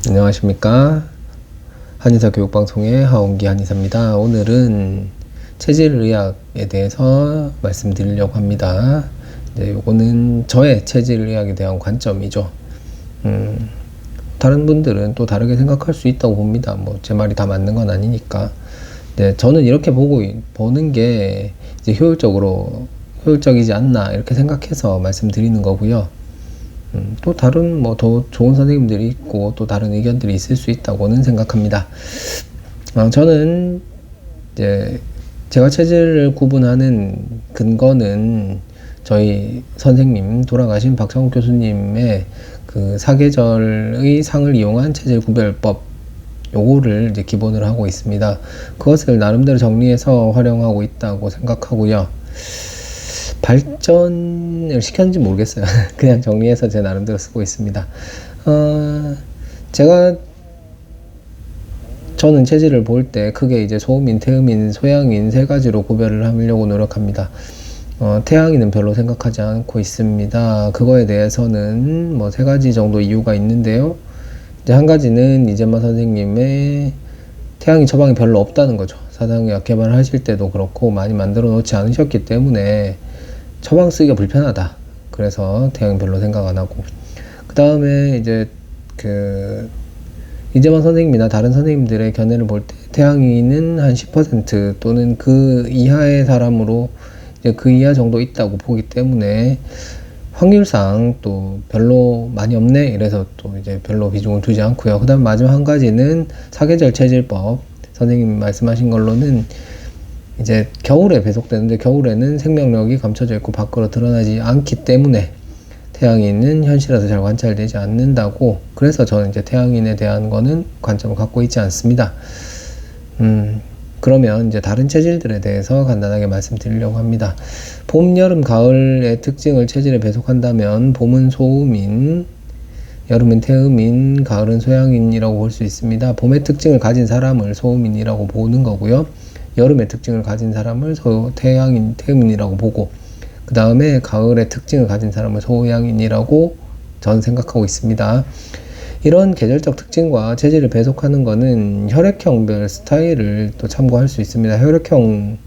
안녕하십니까. 한의사 교육방송의 하원기 한의사입니다. 오늘은 체질의학에 대해서 말씀드리려고 합니다. 요거는 저의 체질의학에 대한 관점이죠. 다른 분들은 또 다르게 생각할 수 있다고 봅니다. 뭐 제 말이 다 맞는 건 아니니까. 저는 이렇게 보는 게 이제 효율적이지 않나 이렇게 생각해서 말씀드리는 거고요. 또 다른 뭐 더 좋은 선생님들이 있고 또 다른 의견들이 있을 수 있다고는 생각합니다. 저는 이제 제가 체질을 구분하는 근거는 저희 선생님 돌아가신 박창욱 교수님의 그 사계절의 상을 이용한 체질 구별법, 요거를 이제 기본으로 하고 있습니다. 그것을 나름대로 정리해서 활용하고 있다고 생각하고요. 발전을 시켰는지 모르겠어요. 그냥 정리해서 제 나름대로 쓰고 있습니다. 저는 체질을 볼 때 크게 이제 소음인, 태음인, 소양인 세 가지로 구별을 하려고 노력합니다. 태양인은 별로 생각하지 않고 있습니다. 그거에 대해서는 뭐 세 가지 정도 이유가 있는데요. 이제 한 가지는 이재만 선생님의 태양인 처방이 별로 없다는 거죠. 사상의학 개발하실 때도 그렇고 많이 만들어 놓지 않으셨기 때문에 처방 쓰기가 불편하다. 그래서 태양인 별로 생각 안 하고. 그 다음에 이제 이재만 선생님이나 다른 선생님들의 견해를 볼 때 태양인은 한 10% 또는 그 이하의 사람으로 이제 그 이하 정도 있다고 보기 때문에 확률상 또 별로 많이 없네. 이래서 또 이제 별로 비중을 두지 않고요. 그 다음 마지막 한 가지는 사계절 체질법. 선생님 말씀하신 걸로는 이제 겨울에 배속되는데 겨울에는 생명력이 감춰져 있고 밖으로 드러나지 않기 때문에 태양인은 현실에서 잘 관찰되지 않는다고. 그래서 저는 이제 태양인에 대한 거는 관점을 갖고 있지 않습니다. 그러면 이제 다른 체질들에 대해서 간단하게 말씀드리려고 합니다. 봄, 여름, 가을의 특징을 체질에 배속한다면 봄은 소음인, 여름은 태음인, 가을은 소양인이라고 볼 수 있습니다. 봄의 특징을 가진 사람을 소음인이라고 보는 거고요. 여름의 특징을 가진 사람을 태양인, 태음인이라고 보고, 그 다음에 가을의 특징을 가진 사람을 소양인이라고 저는 생각하고 있습니다. 이런 계절적 특징과 체질을 배속하는 것은 혈액형별 스타일을 또 참고할 수 있습니다. 혈액형으로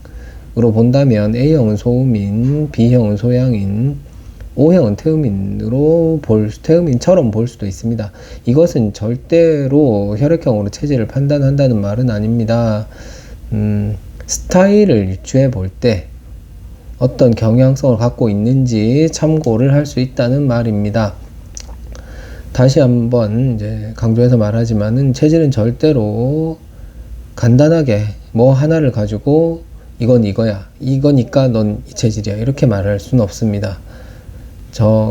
본다면 A형은 소음인, B형은 소양인, O형은 태음인처럼 볼 수도 있습니다. 이것은 절대로 혈액형으로 체질을 판단한다는 말은 아닙니다. 스타일을 유추해 볼 때 어떤 경향성을 갖고 있는지 참고를 할 수 있다는 말입니다. 다시 한번 이제 강조해서 말하지만은 체질은 절대로 간단하게 뭐 하나를 가지고 이건 이거야, 이거니까 넌 이 체질이야, 이렇게 말할 수는 없습니다.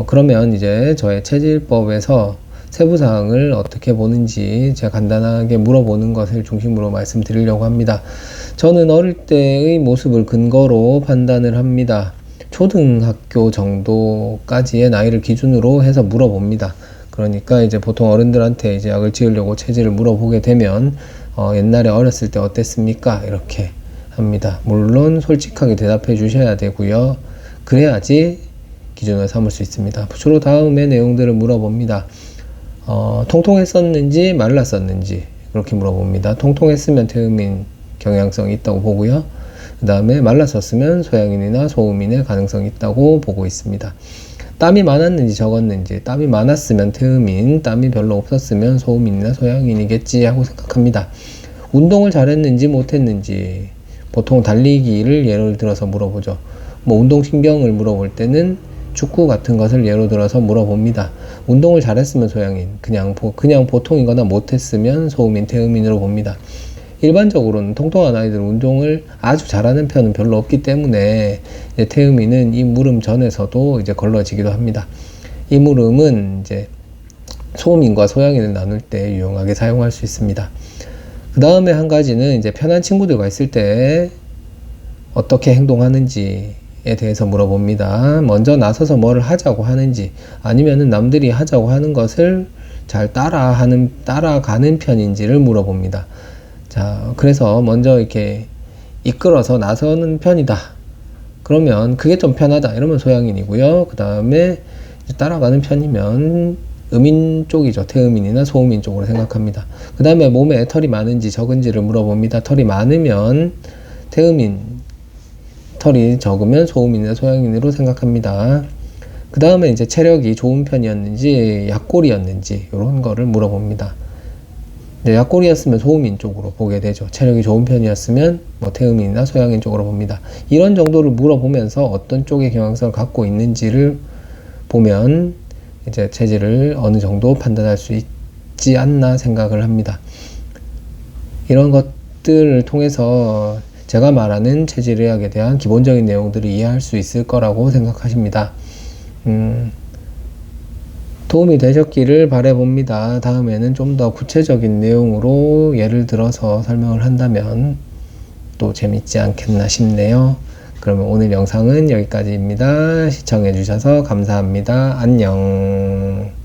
그러면 이제 저의 체질법에서 세부사항을 어떻게 보는지 제가 간단하게 물어보는 것을 중심으로 말씀드리려고 합니다. 저는 어릴 때의 모습을 근거로 판단을 합니다. 초등학교 정도까지의 나이를 기준으로 해서 물어봅니다. 그러니까 이제 보통 어른들한테 이제 약을 지으려고 체질을 물어보게 되면 옛날에 어렸을 때 어땠습니까? 이렇게 합니다. 물론 솔직하게 대답해 주셔야 되고요. 그래야지 기준을 삼을 수 있습니다. 주로 다음의 내용들을 물어봅니다. 통통했었는지 말랐었는지 그렇게 물어봅니다. 통통했으면 태음인 경향성이 있다고 보고요. 그 다음에 말랐었으면 소양인이나 소음인의 가능성이 있다고 보고 있습니다. 땀이 많았는지 적었는지, 땀이 많았으면 태음인, 땀이 별로 없었으면 소음인이나 소양인이겠지 하고 생각합니다. 운동을 잘했는지 못했는지, 보통 달리기를 예를 들어서 물어보죠. 뭐 운동신경을 물어볼 때는 축구 같은 것을 예로 들어서 물어봅니다. 운동을 잘했으면 소양인, 그냥 보통이거나 못했으면 소음인, 태음인으로 봅니다. 일반적으로는 통통한 아이들은 운동을 아주 잘하는 편은 별로 없기 때문에 이제 태음인은 이 물음 전에서도 이제 걸러지기도 합니다. 이 물음은 이제 소음인과 소양인을 나눌 때 유용하게 사용할 수 있습니다. 그 다음에 한 가지는 이제 편한 친구들과 있을 때 어떻게 행동하는지에 대해서 물어봅니다. 먼저 나서서 뭐를 하자고 하는지, 아니면은 남들이 하자고 하는 것을 잘 따라가는 편인지를 물어봅니다. 자, 그래서 먼저 이렇게 이끌어서 나서는 편이다. 그러면 그게 좀 편하다. 이러면 소양인이고요. 그 다음에 따라가는 편이면 음인 쪽이죠. 태음인이나 소음인 쪽으로 생각합니다. 그 다음에 몸에 털이 많은지 적은지를 물어봅니다. 털이 많으면 태음인, 털이 적으면 소음인이나 소양인으로 생각합니다. 그 다음에 이제 체력이 좋은 편이었는지 약골이었는지 이런 거를 물어봅니다. 약골이었으면 소음인 쪽으로 보게 되죠. 체력이 좋은 편이었으면 뭐 태음인이나 소양인 쪽으로 봅니다. 이런 정도를 물어보면서 어떤 쪽의 경향성을 갖고 있는지를 보면 이제 체질을 어느 정도 판단할 수 있지 않나 생각을 합니다. 이런 것들을 통해서 제가 말하는 체질의학에 대한 기본적인 내용들을 이해할 수 있을 거라고 생각하십니다. 도움이 되셨기를 바라봅니다. 다음에는 좀 더 구체적인 내용으로 예를 들어서 설명을 한다면 또 재밌지 않겠나 싶네요. 그러면 오늘 영상은 여기까지입니다. 시청해 주셔서 감사합니다. 안녕.